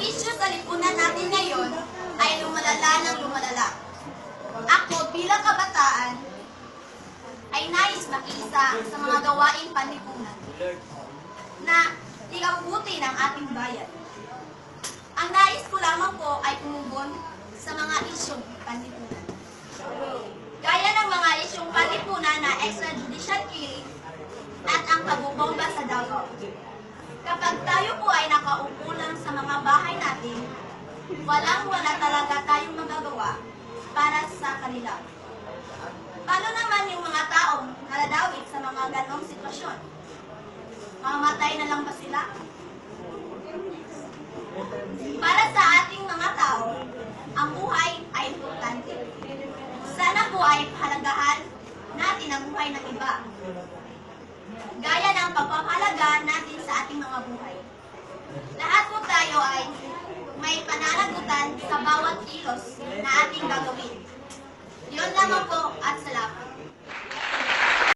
isyu sa lipunan natin ngayon ay lumalala ng lumalala. Ako bilang kabataan ay nais makiisa sa mga gawaing panlipunan na ikabubuti ng ating bayan. Ang nais ko lamang po ay tumubon sa mga isyong panlipunan. Gaya ng mga isyong panlipunan na extrajudicial killing at ang pagbubomba sa Davao. Kapag tayo po ay nakaupo lang sa mga bahay natin, walang-wala talaga tayong magagawa para sa kanila. Paano naman yung mga taong naladawit sa mga ganong sitwasyon? Mamamatay na lang ba sila? Para sa ating mga tao, ang buhay ay importante. Sana po ay pahalagahan natin ang buhay ng iba. Gaya ng pagpapahalaga natin sa ating mga buhay. Lahat po tayo ay may pananagutan sa bawat kilos na ating gagawin. Yun lamang po at salamat.